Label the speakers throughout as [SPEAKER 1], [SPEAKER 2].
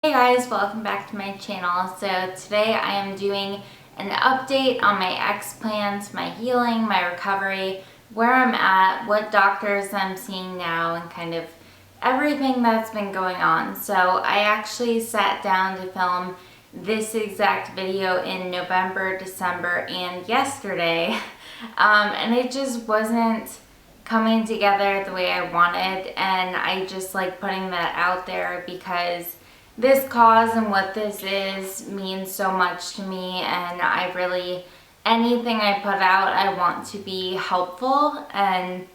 [SPEAKER 1] Hey guys, welcome back to my channel. So today I am doing an update on my Explant, my healing, my recovery, where I'm at, what doctors I'm seeing now, and kind of everything that's been going on. So I actually sat down to film this exact video in November, December, and yesterday, and it just wasn't coming together the way I wanted, and I just like putting that out there because this cause and what this is means so much to me, and I really, anything I put out, I want to be helpful and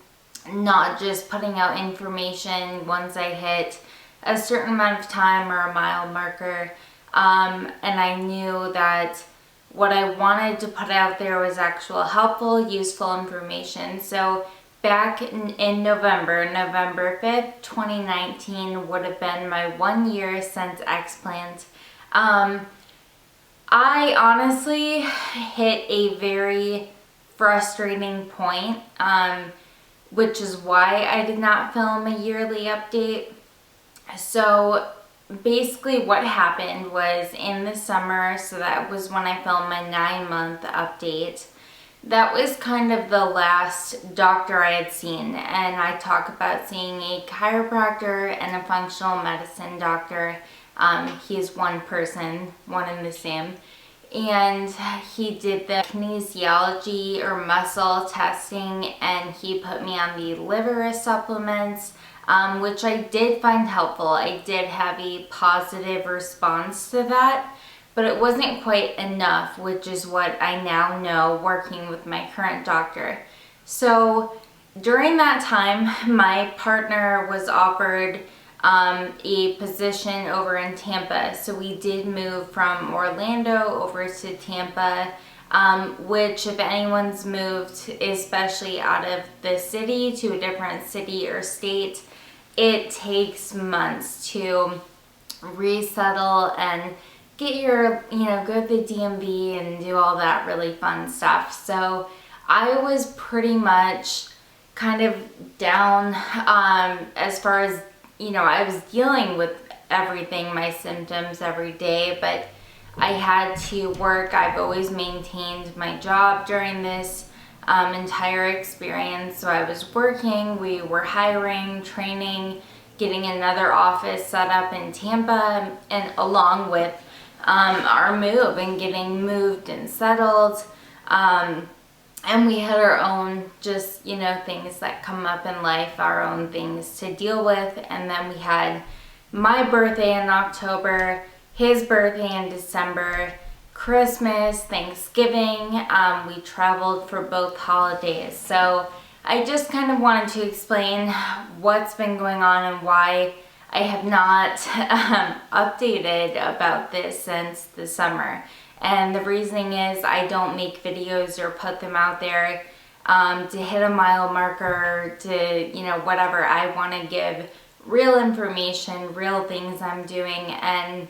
[SPEAKER 1] not just putting out information once I hit a certain amount of time or a mile marker. And I knew that what I wanted to put out there was actual helpful, useful information. So back in November 5th, 2019 would have been my 1 year since Explant. I honestly hit a very frustrating point, which is why I did not film a yearly update. So basically what happened was in the summer, so that was when I filmed my 9-month update. That was kind of the last doctor I had seen, and I talk about seeing a chiropractor and a functional medicine doctor. He's one person, one and the same, and he did the kinesiology or muscle testing, and he put me on the liver supplements, which I did find helpful. I did have a positive response to that. But it wasn't quite enough, which is what I now know working with my current doctor. So during that time, my partner was offered a position over in Tampa. So we did move from Orlando over to Tampa, which if anyone's moved, especially out of the city to a different city or state, it takes months to resettle and get your, go to the DMV and do all that really fun stuff. So I was pretty much kind of down as far as, I was dealing with everything, my symptoms every day, but I had to work. I've always maintained my job during this entire experience. So I was working, we were hiring, training, getting another office set up in Tampa, and along with our move and getting moved and settled, and we had our own just things that come up in life, our own things to deal with. And then we had my birthday in October, his birthday in December, Christmas, Thanksgiving. We traveled for both holidays. So I just kind of wanted to explain what's been going on and why I have not updated about this since the summer. And the reasoning is I don't make videos or put them out there to hit a mile marker, to, whatever. I want to give real information, real things I'm doing. And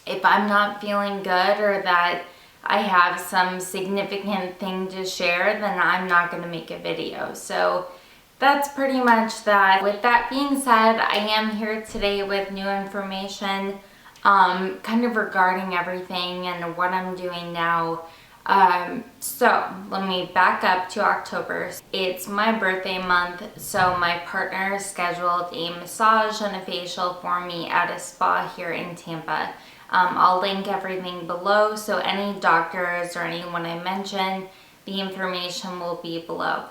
[SPEAKER 1] if I'm not feeling good or that I have some significant thing to share, then I'm not going to make a video. So that's pretty much that. With that being said, I am here today with new information kind of regarding everything and what I'm doing now. So let me back up to October. It's my birthday month, so my partner scheduled a massage and a facial for me at a spa here in Tampa. I'll link everything below, so any doctors or anyone I mention, the information will be below.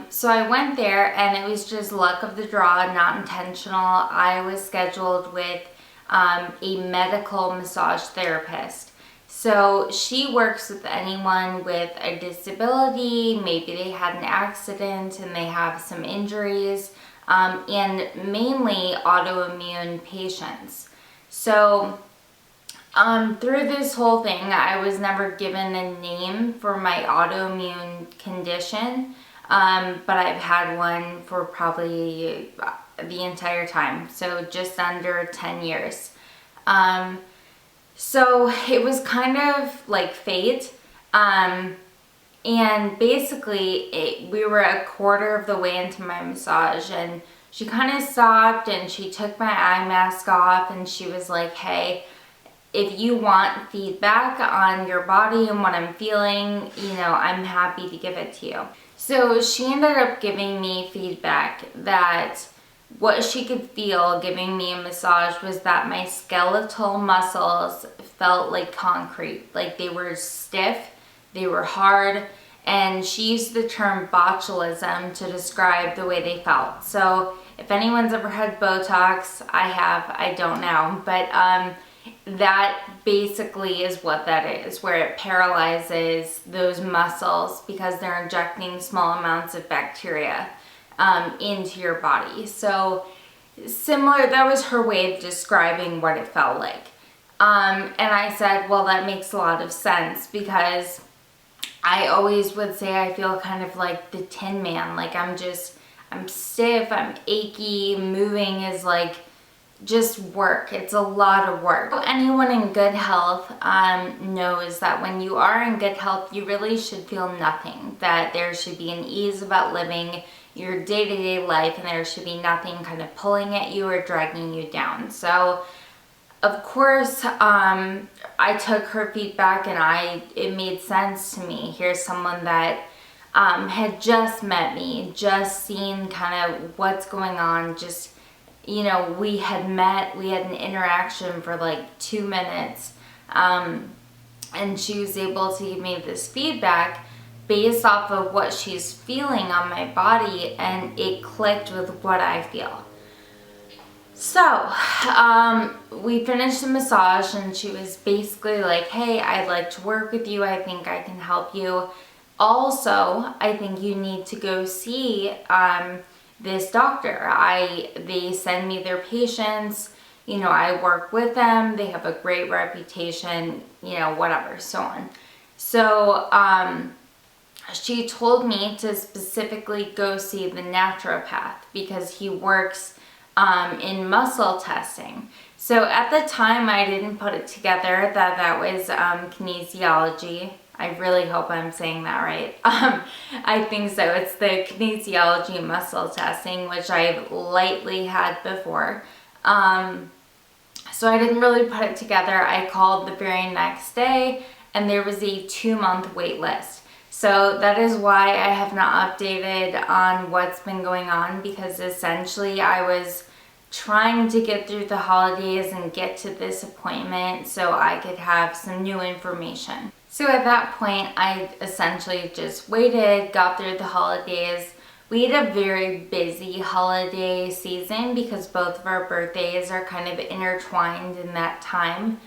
[SPEAKER 1] So I went there, and it was just luck of the draw, not intentional. I was scheduled with a medical massage therapist. So she works with anyone with a disability, maybe they had an accident and they have some injuries, and mainly autoimmune patients. So through this whole thing, I was never given a name for my autoimmune condition. But I've had one for probably the entire time, so just under 10 years. So it was kind of like fate, and basically we were a quarter of the way into my massage, and she kind of stopped and she took my eye mask off and she was like, hey, if you want feedback on your body and what I'm feeling, you know, I'm happy to give it to you. So she ended up giving me feedback that what she could feel giving me a massage was that my skeletal muscles felt like concrete, like they were stiff, they were hard, and she used the term botulism to describe the way they felt. So if anyone's ever had Botox, I have, I don't know, but that basically is what that is, where it paralyzes those muscles because they're injecting small amounts of bacteria into your body. So similar, that was her way of describing what it felt like. And I said, well, that makes a lot of sense, because I always would say I feel kind of like the Tin Man. Like I'm stiff, I'm achy, moving is like just work. It's a lot of work. So anyone in good health knows that when you are in good health, you really should feel nothing. That there should be an ease about living your day-to-day life, and there should be nothing kind of pulling at you or dragging you down. So of course, I took her feedback and it made sense to me. Here's someone that had just met me, just seen kind of what's going on, just, you know, we had met, we had an interaction for like 2 minutes, and she was able to give me this feedback based off of what she's feeling on my body, and it clicked with what I feel. So, we finished the massage and she was basically like, hey, I'd like to work with you. I think I can help you. Also, I think you need to go see this doctor. They send me their patients, you know, I work with them. They have a great reputation, you know, whatever, so on. So, she told me to specifically go see the naturopath because he works in muscle testing. So at the time I didn't put it together that was kinesiology. I really hope I'm saying that right. I think so. It's the kinesiology muscle testing, which I've lightly had before. So I didn't really put it together. I called the very next day and there was a 2-month wait list. So that is why I have not updated on what's been going on, because essentially I was trying to get through the holidays and get to this appointment so I could have some new information. So at that point, I essentially just waited, got through the holidays. We had a very busy holiday season because both of our birthdays are kind of intertwined in that time.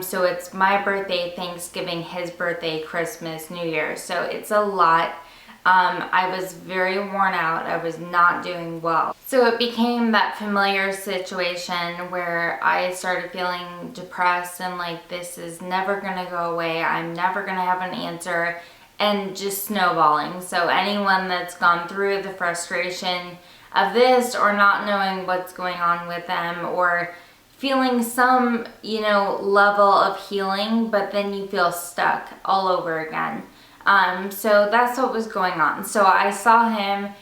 [SPEAKER 1] So it's my birthday, Thanksgiving, his birthday, Christmas, New Year. So it's a lot. I was very worn out. I was not doing well. So it became that familiar situation where I started feeling depressed and like, this is never gonna go away. I'm never gonna have an answer, and just snowballing. So anyone that's gone through the frustration of this, or not knowing what's going on with them, or feeling some, you know, level of healing, but then you feel stuck all over again. So that's what was going on. So I saw him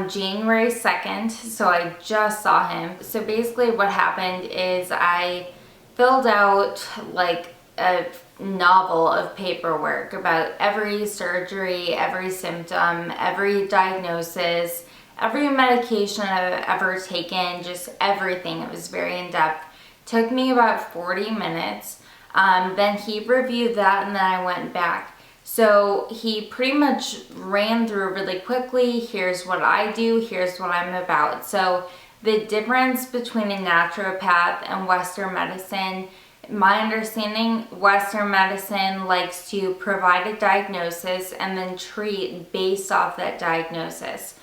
[SPEAKER 1] January 2nd, so I just saw him. So basically what happened is I filled out like a novel of paperwork about every surgery, every symptom, every diagnosis, every medication I've ever taken, just everything. It was very in-depth. Took me about 40 minutes. Then he reviewed that and then I went back. So he pretty much ran through really quickly. Here's what I do, here's what I'm about. So the difference between a naturopath and Western medicine, my understanding, Western medicine likes to provide a diagnosis and then treat based off that diagnosis.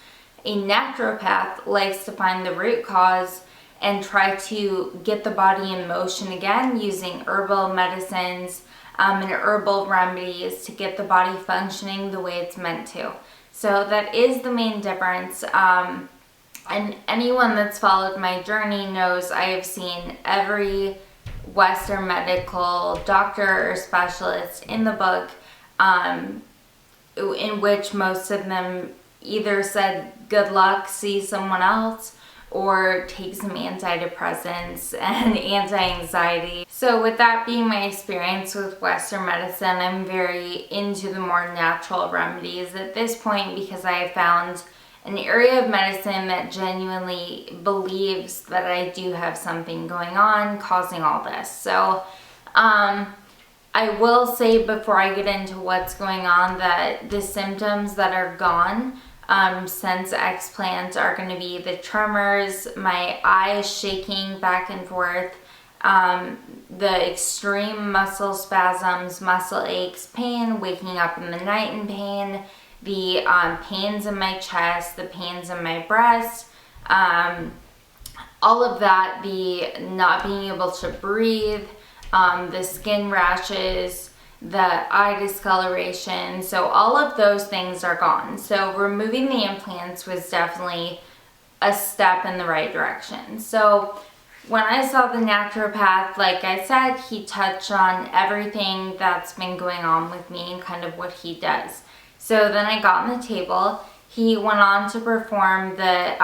[SPEAKER 1] A naturopath likes to find the root cause and try to get the body in motion again using herbal medicines and herbal remedies to get the body functioning the way it's meant to. So that is the main difference. And anyone that's followed my journey knows I have seen every Western medical doctor or specialist in the book, in which most of them either said good luck, see someone else, or take some antidepressants and anti-anxiety. So with that being my experience with Western medicine, I'm very into the more natural remedies at this point because I have found an area of medicine that genuinely believes that I do have something going on causing all this. So I will say before I get into what's going on that the symptoms that are gone since Explant are going to be the tremors, my eyes shaking back and forth, the extreme muscle spasms, muscle aches, pain, waking up in the night in pain, the pains in my chest, the pains in my breast, all of that, the not being able to breathe, the skin rashes, the eye discoloration. So all of those things are gone. So removing the implants was definitely a step in the right direction. So when I saw the naturopath, like I said, he touched on everything that's been going on with me and kind of what he does. So then I got on the table. He went on to perform the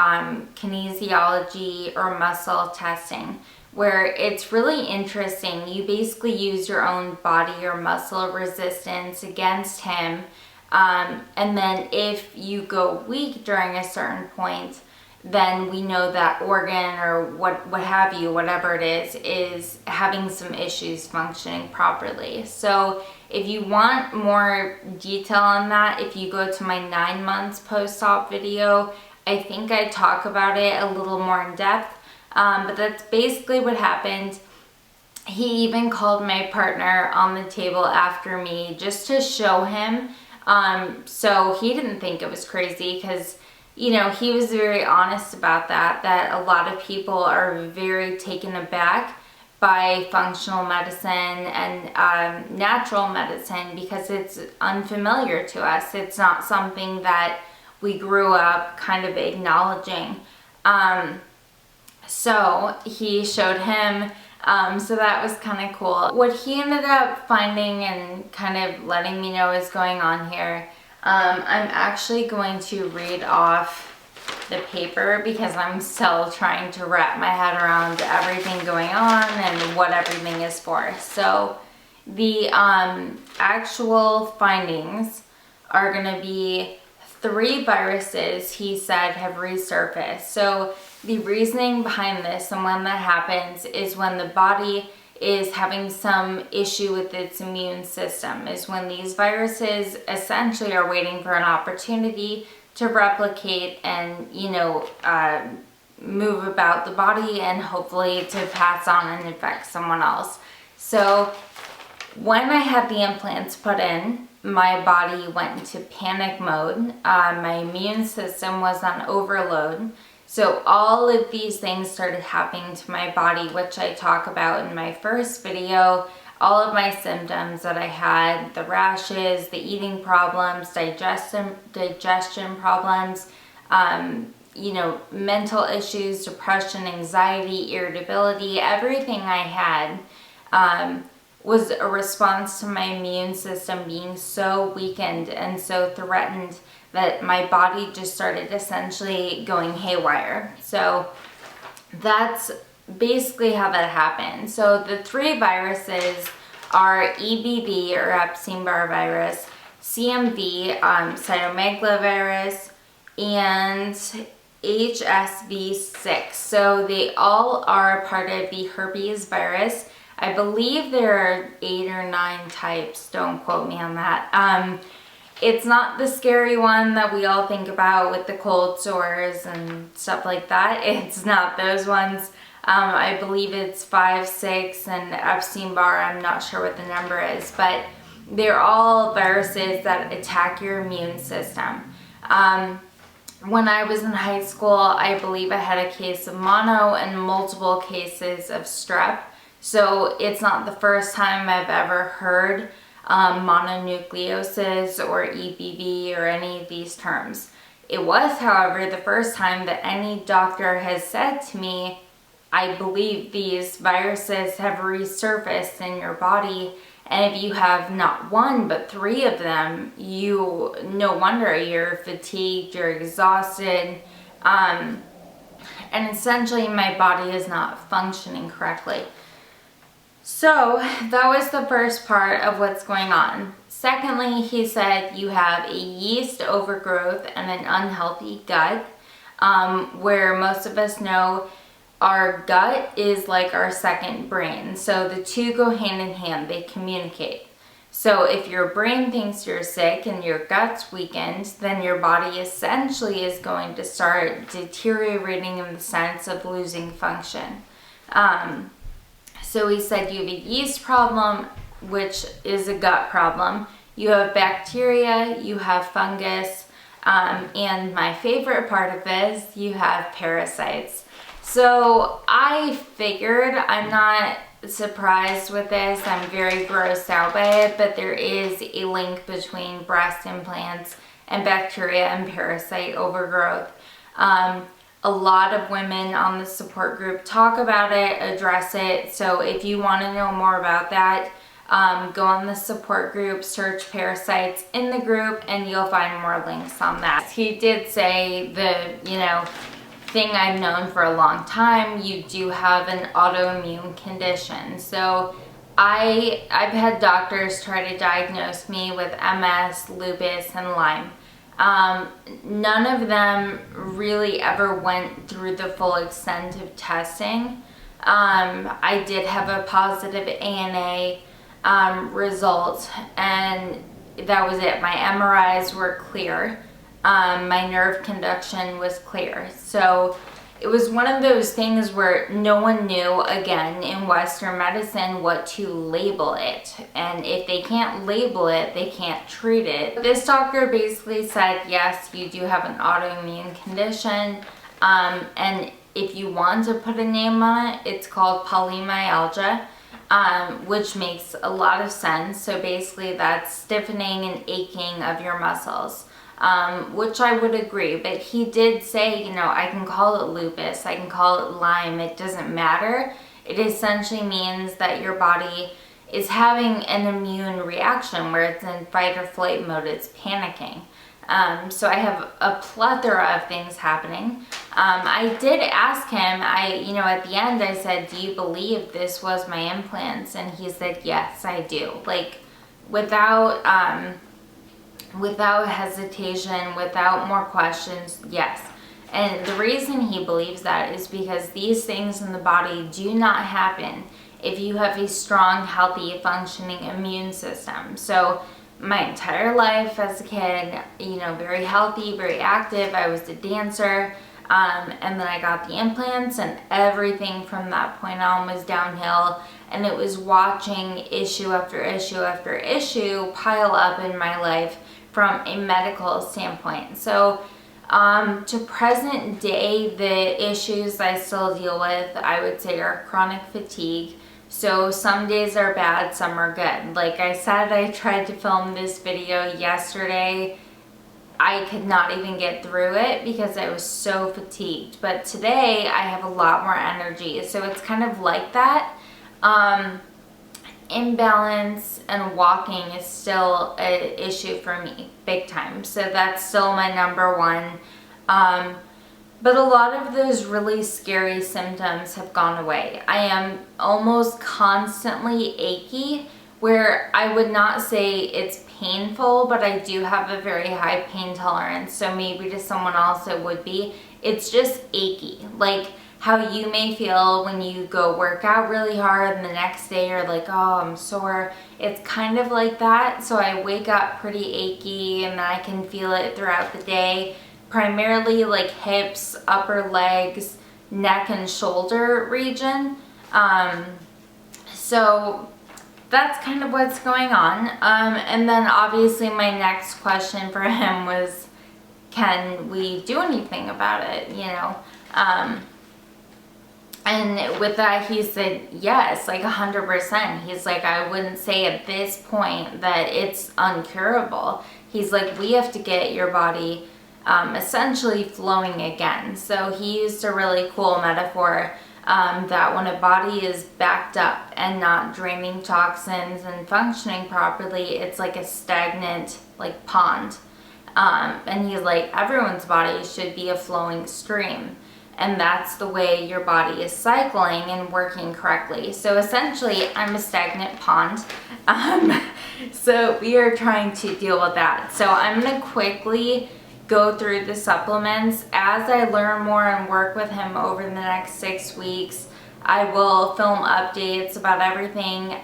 [SPEAKER 1] kinesiology or muscle testing, where it's really interesting. You basically use your own body or muscle resistance against him. And then if you go weak during a certain point, then we know that organ or what have you, whatever it is having some issues functioning properly. So if you want more detail on that, if you go to my 9 months post-op video, I think I talk about it a little more in depth. But that's basically what happened. He even called my partner on the table after me just to show him. So he didn't think it was crazy because, you know, he was very honest about that a lot of people are very taken aback by functional medicine and natural medicine because it's unfamiliar to us. It's not something that we grew up kind of acknowledging. So he showed him, so that was kind of cool. What he ended up finding and kind of letting me know is going on here, I'm actually going to read off the paper because I'm still trying to wrap my head around everything going on and what everything is for. So the actual findings are going to be 3 viruses he said have resurfaced. So the reasoning behind this and when that happens is when the body is having some issue with its immune system, is when these viruses essentially are waiting for an opportunity to replicate and, you know, move about the body and hopefully to pass on and infect someone else. So when I had the implants put in, my body went into panic mode. My immune system was on overload. So all of these things started happening to my body, which I talk about in my first video. All of my symptoms that I had, the rashes, the eating problems, digestion problems, you know, mental issues, depression, anxiety, irritability, everything I had was a response to my immune system being so weakened and so threatened that my body just started essentially going haywire. So that's basically how that happened. So the 3 viruses are EBV or Epstein-Barr virus, CMV, cytomegalovirus, and HSV6. So they all are part of the herpes virus. I believe there are 8 or 9 types, don't quote me on that. It's not the scary one that we all think about with the cold sores and stuff like that. It's not those ones. I believe it's 5, 6, and Epstein-Barr, I'm not sure what the number is, but they're all viruses that attack your immune system. When I was in high school, I believe I had a case of mono and multiple cases of strep. So it's not the first time I've ever heard mononucleosis or EBV or any of these terms. It was, however, the first time that any doctor has said to me, I believe these viruses have resurfaced in your body, and if you have not 1 but 3 of them, no wonder you're fatigued, you're exhausted. and essentially my body is not functioning correctly. So that was the first part of what's going on. Secondly, he said you have a yeast overgrowth and an unhealthy gut, where most of us know our gut is like our second brain. So the two go hand in hand, they communicate. So if your brain thinks you're sick and your gut's weakened, then your body essentially is going to start deteriorating in the sense of losing function. So he said you have a yeast problem, which is a gut problem. You have bacteria, you have fungus, and my favorite part of this, you have parasites. So I figured, I'm not surprised with this, I'm very grossed out by it, but there is a link between breast implants and bacteria and parasite overgrowth. A lot of women on the support group talk about it, address it, so if you want to know more about that, go on the support group, search parasites in the group, and you'll find more links on that. He did say the, thing I've known for a long time, you do have an autoimmune condition. So I've had doctors try to diagnose me with MS, lupus, and Lyme. None of them really ever went through the full extent of testing. I did have a positive ANA result, and that was it. My MRIs were clear. My nerve conduction was clear. So it was one of those things where no one knew, again, in Western medicine, what to label it. And if they can't label it, they can't treat it. This doctor basically said, yes, you do have an autoimmune condition. And if you want to put a name on it, it's called polymyalgia, which makes a lot of sense. So basically that's stiffening and aching of your muscles. Which I would agree, but he did say, I can call it lupus, I can call it Lyme, it doesn't matter. It essentially means that your body is having an immune reaction where it's in fight or flight mode, it's panicking. So I have a plethora of things happening. I did ask him, at the end I said, do you believe this was my implants? And he said, yes, I do. Like, without hesitation, without more questions, yes. And the reason he believes that is because these things in the body do not happen if you have a strong, healthy, functioning immune system. So my entire life as a kid, very healthy, very active, I was a dancer, and then I got the implants, and everything from that point on was downhill. And it was watching issue after issue after issue pile up in my life from a medical standpoint. So to present day, the issues I still deal with, I would say, are chronic fatigue. So some days are bad, some are good. Like I said, I tried to film this video yesterday. I could not even get through it because I was so fatigued. But today I have a lot more energy. So it's kind of like that. Imbalance and walking is still an issue for me, big time. So that's still my number one. But a lot of those really scary symptoms have gone away. I am almost constantly achy, where I would not say it's painful, but I do have a very high pain tolerance. So maybe to someone else it would be. It's just achy. Like how you may feel when you go work out really hard and the next day you're like, oh, I'm sore. It's kind of like that. So I wake up pretty achy and I can feel it throughout the day. Primarily like hips, upper legs, neck and shoulder region. So that's kind of what's going on. And then obviously my next question for him was, can we do anything about it, And with that, he said, yes, like 100%. He's like, I wouldn't say at this point that it's uncurable. He's like, we have to get your body essentially flowing again. So he used a really cool metaphor that when a body is backed up and not draining toxins and functioning properly, it's like a stagnant like pond. And he's like, everyone's body should be a flowing stream. and that's the way your body is cycling and working correctly. So essentially, I'm a stagnant pond. So we are trying to deal with that. So I'm gonna quickly go through the supplements. As I learn more and work with him over the next 6 weeks, I will film updates about everything.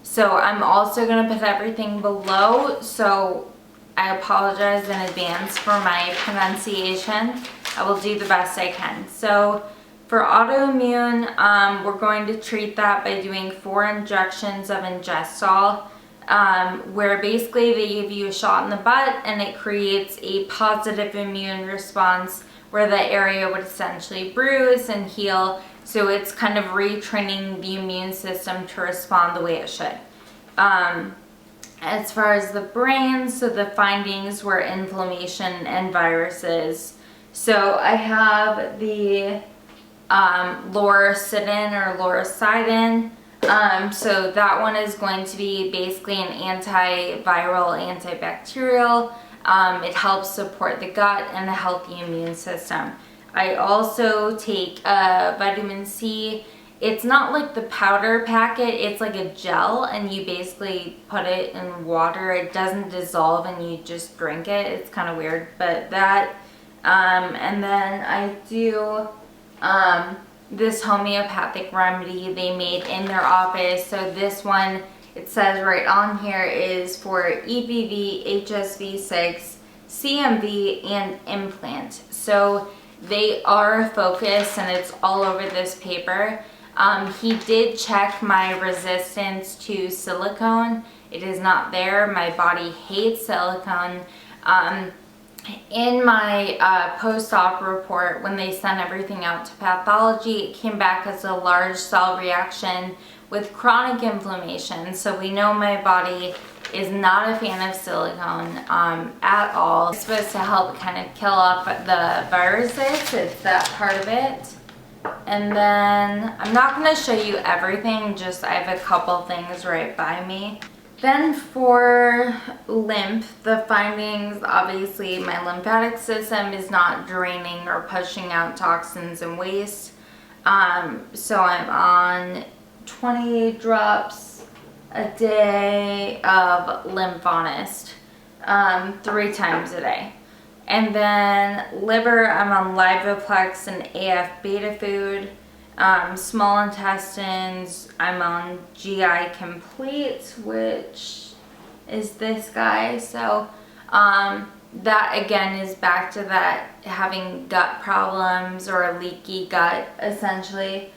[SPEAKER 1] So I'm also gonna put everything below, so I apologize in advance for my pronunciation. I will do the best I can. So for autoimmune, we're going to treat that by doing 4 injections of Engystol, where basically they give you a shot in the butt and it creates a positive immune response where the area would essentially bruise and heal. So it's kind of retraining the immune system to respond the way it should. As far as the brain, so the findings were inflammation and viruses. So I have the Lauricidin or Lauricidin. So that one is going to be basically an antiviral, antibacterial. It helps support the gut and a healthy immune system. I also take vitamin C. It's not like the powder packet, it's like a gel, and you basically put it in water. It doesn't dissolve and you just drink it. It's kind of weird, but that, and then I do this homeopathic remedy they made in their office. So this one, it says right on here, is for EBV, HSV6, CMV, and implant. So they are focused, and it's all over this paper. He did check my resistance to silicone. It is not there. My body hates silicone. In my post-op report, when they sent everything out to pathology, it came back as a large cell reaction with chronic inflammation. So we know my body is not a fan of silicone at all. It's supposed to help kind of kill off the viruses. It's that part of it. And then I'm not going to show you everything, just I have a couple things right by me. Then for lymph, the findings, obviously my lymphatic system is not draining or pushing out toxins and waste. So I'm on 28 drops a day of Lymphonest, 3 times a day. And then liver, I'm on Livaplex and A-F Betafood. Small intestines, I'm on GI Complete, which is this guy. So that again is back to that having gut problems or a leaky gut essentially.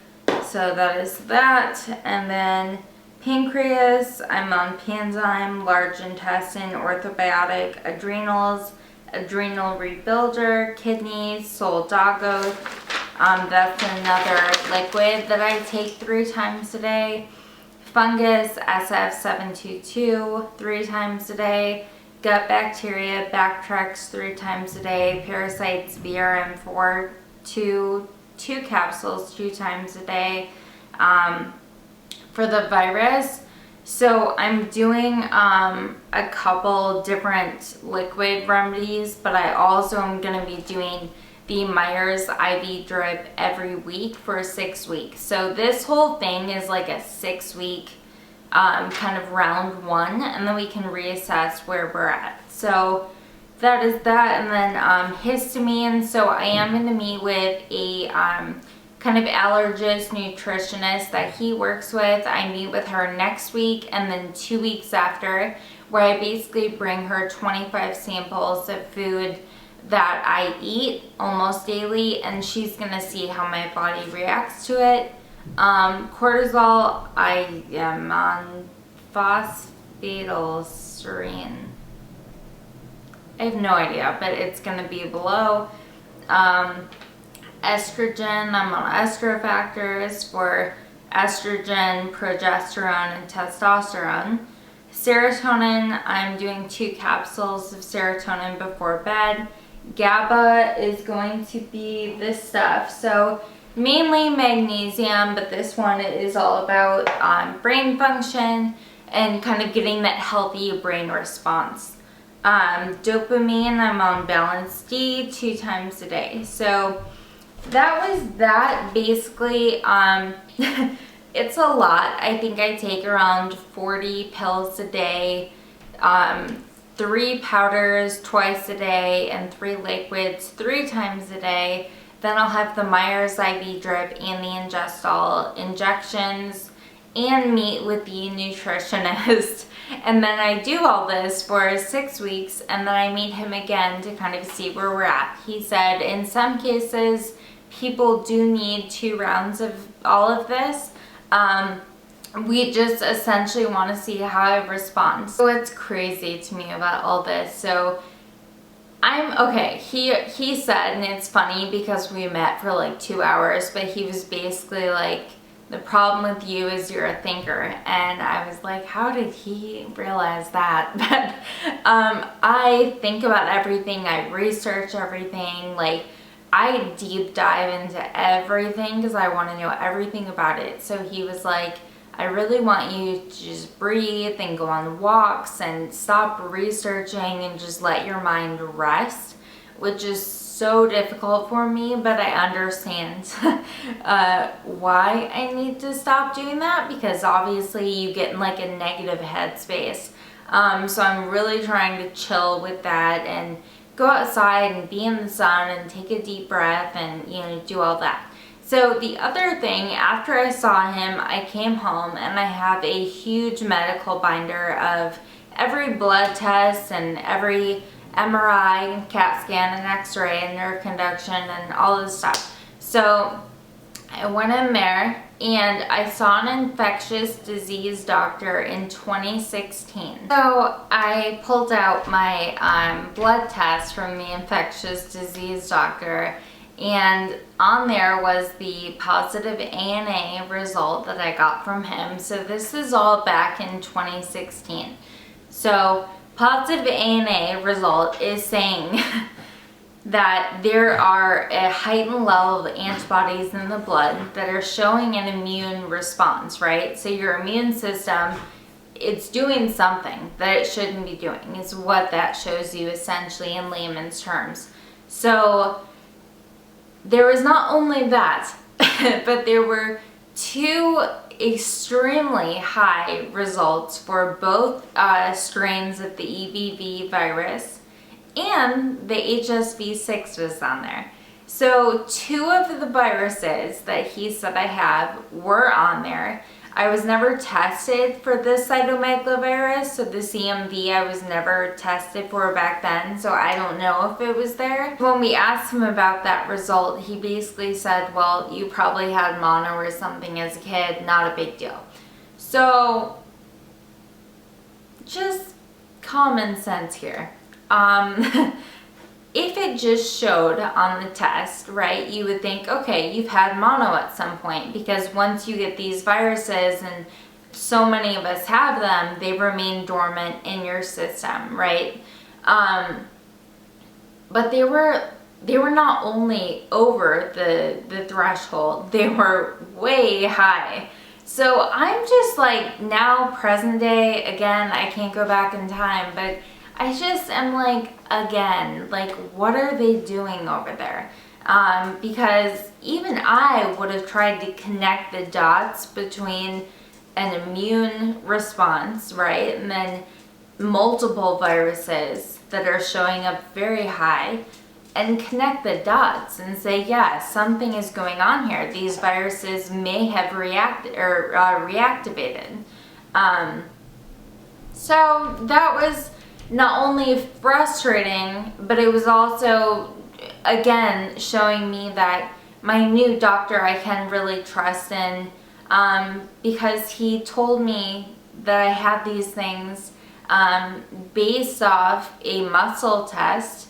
[SPEAKER 1] So that is that. And then pancreas, I'm on Panzyme, large intestine, orthobiotic, adrenals, adrenal rebuilder, kidneys, Soldago. That's another liquid that I take 3 times a day. Fungus, SF722, 3 times a day. Gut bacteria, Bactrex, 3 times a day. Parasites, VRM4, 2 capsules 2 times a day. For the virus, so I'm doing a couple different liquid remedies, but I also am going to be doing the Myers IV drip every week for 6 weeks. So this whole thing is like a 6-week kind of round 1, and then we can reassess where we're at. So that is that. And then histamine. So I am going to meet with a kind of allergist nutritionist that he works with. I meet with her next week and then 2 weeks after, where I basically bring her 25 samples of food that I eat almost daily, and she's gonna see how my body reacts to it. Cortisol, I am on Phosphatidylserine. I have no idea, but it's gonna be below. Estrogen, I'm on EstroFactors for estrogen, progesterone, and testosterone. Serotonin, I'm doing 2 capsules of serotonin before bed. GABA is going to be this stuff, so mainly magnesium, but this one is all about brain function and kind of getting that healthy brain response. Dopamine, I'm on Balance D 2 times a day. So that was that. Basically, it's a lot. I think I take around 40 pills a day, 3 powders twice a day, and 3 liquids 3 times a day. Then I'll have the Myers IV drip and the Engystol injections, and meet with the nutritionist. And then I do all this for 6 weeks, and then I meet him again to kind of see where we're at. He said in some cases people do need 2 rounds of all of this. We just essentially want to see how I respond. So it's crazy to me about all this. So I'm okay. He said, and it's funny because we met for like 2 hours, but he was basically like, the problem with you is you're a thinker. And I was like, how did he realize that? But I think about everything, I research everything, like I deep dive into everything because I want to know everything about it. So he was like, I really want you to just breathe and go on walks and stop researching and just let your mind rest, which is so difficult for me, but I understand why I need to stop doing that, because obviously you get in like a negative headspace. So I'm really trying to chill with that and go outside and be in the sun and take a deep breath and, you know, do all that. So the other thing, after I saw him, I came home and I have a huge medical binder of every blood test and every MRI, CAT scan, and X-ray, and nerve conduction, and all this stuff. So I went in there and I saw an infectious disease doctor in 2016. So I pulled out my blood test from the infectious disease doctor, and on there was the positive ANA result that I got from him. So this is all back in 2016. So positive ANA result is saying that there are a heightened level of antibodies in the blood that are showing an immune response, right? So your immune system, it's doing something that it shouldn't be doing, is what that shows you essentially in layman's terms. So there was not only that, but there were 2 extremely high results for both strains of the EBV virus, and the HSV6 was on there. So 2 of the viruses that he said I have were on there. I was never tested for the cytomegalovirus, so the CMV I was never tested for back then, so I don't know if it was there. When we asked him about that result, he basically said, well, you probably had mono or something as a kid, not a big deal. So just common sense here. If it just showed on the test, right, you would think, okay, you've had mono at some point, because once you get these viruses, and so many of us have them, they remain dormant in your system, right? But they were not only over the threshold, they were way high. So I'm just like, now present day, again, I can't go back in time, but I just am like, again, like, what are they doing over there? Because even I would have tried to connect the dots between an immune response, right, and then multiple viruses that are showing up very high, and connect the dots and say, yeah, something is going on here. These viruses may have reacted or reactivated. So that was not only frustrating, but it was also, again, showing me that my new doctor I can really trust in, because he told me that I had these things based off a muscle test,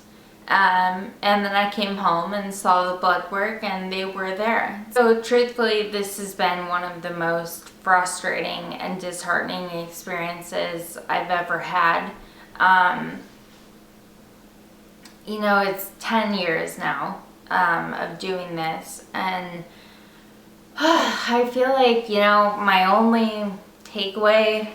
[SPEAKER 1] and then I came home and saw the blood work and they were there. So truthfully, this has been one of the most frustrating and disheartening experiences I've ever had. You know, it's 10 years now of doing this, and I feel like, you know, my only takeaway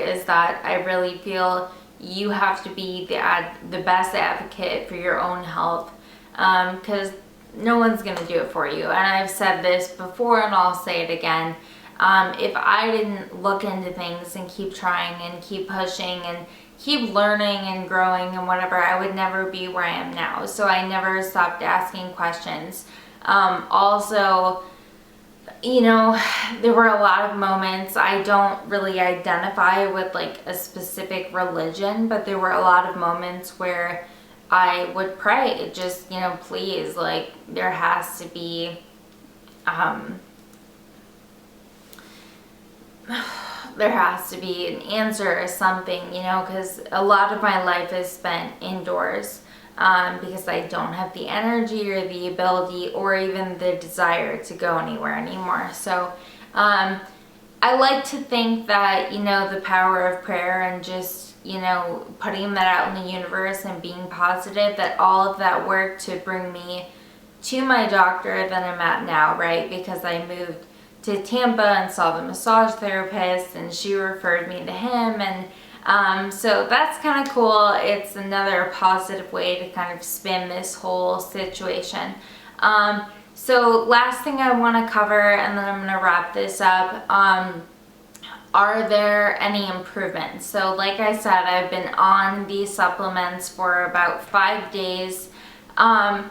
[SPEAKER 1] is that I really feel you have to be the best advocate for your own health, because no one's going to do it for you. And I've said this before and I'll say it again. If I didn't look into things and keep trying and keep pushing and keep learning and growing and whatever, I would never be where I am now. So I never stopped asking questions. Also, you know, there were a lot of moments, I don't really identify with like a specific religion, but there were a lot of moments where I would pray, just, you know, please, like, there has to be, there has to be an answer or something, you know, because a lot of my life is spent indoors, because I don't have the energy or the ability or even the desire to go anywhere anymore. So I like to think that, you know, the power of prayer and just, you know, putting that out in the universe and being positive, that all of that worked to bring me to my doctor that I'm at now, right? Because I moved to Tampa and saw the massage therapist and she referred me to him, and so that's kind of cool. It's another positive way to kind of spin this whole situation. So last thing I want to cover, and then I'm going to wrap this up, are there any improvements? So like I said, I've been on these supplements for about 5 days. I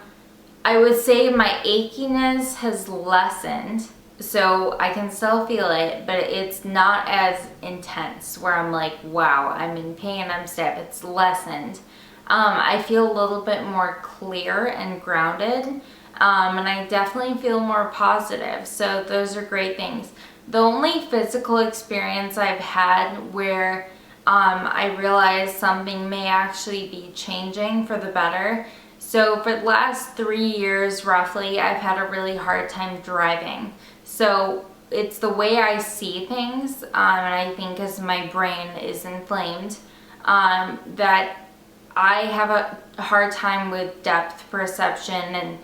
[SPEAKER 1] would say my achiness has lessened. So I can still feel it, but it's not as intense where I'm like, wow, I'm in pain, I'm stiff. It's lessened. I feel a little bit more clear and grounded, and I definitely feel more positive. So those are great things. The only physical experience I've had where I realized something may actually be changing for the better. So for the last 3 years, roughly, I've had a really hard time driving. So it's the way I see things, and I think as my brain is inflamed, that I have a hard time with depth perception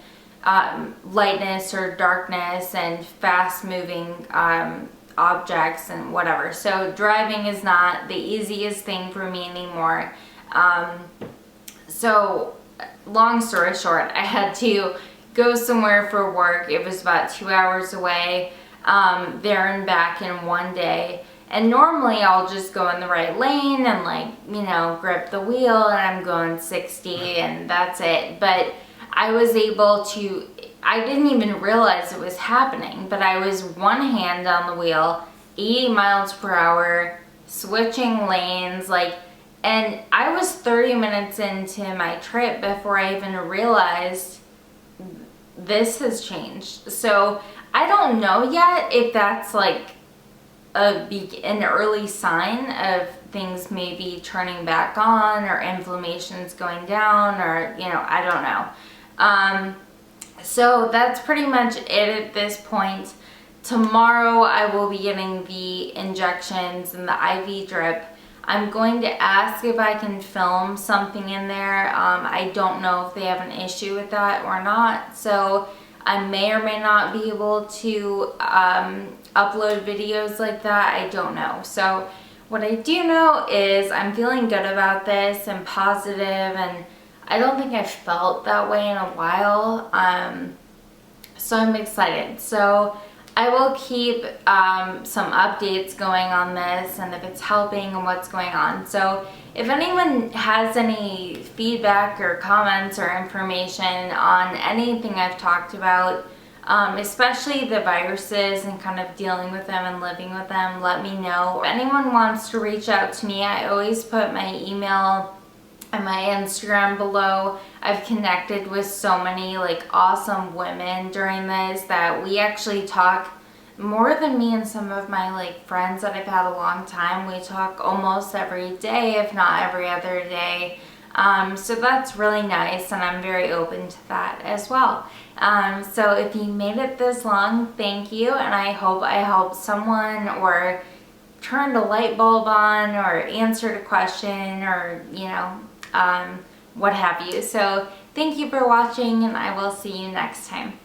[SPEAKER 1] and lightness or darkness and fast moving objects and whatever. So driving is not the easiest thing for me anymore. So long story short, I had to go somewhere for work. It was about 2 hours away, there and back in one day. And normally I'll just go in the right lane and, like, you know, grip the wheel and I'm going 60 and that's it. But I was able to, I didn't even realize it was happening, but I was one hand on the wheel, 80 miles per hour, switching lanes, like, and I was 30 minutes into my trip before I even realized this has changed. So I don't know yet if that's like an early sign of things maybe turning back on or inflammation's going down, or, you know, I don't know. So that's pretty much it at this point. Tomorrow I will be getting the injections and the IV drip. I'm going to ask if I can film something in there. I don't know if they have an issue with that or not, so I may or may not be able to upload videos like that. I don't know. So what I do know is I'm feeling good about this and positive, and I don't think I've felt that way in a while. So I'm excited. So I will keep some updates going on this and if it's helping and what's going on. So if anyone has any feedback or comments or information on anything I've talked about, especially the viruses and kind of dealing with them and living with them, let me know. If anyone wants to reach out to me, I always put my email and my Instagram below. I've connected with so many like awesome women during this that we actually talk more than me and some of my like friends that I've had a long time. We talk almost every day, if not every other day. So that's really nice, and I'm very open to that as well. So if you made it this long, thank you, and I hope I helped someone or turned a light bulb on or answered a question or, you know, what have you. So thank you for watching, and I will see you next time.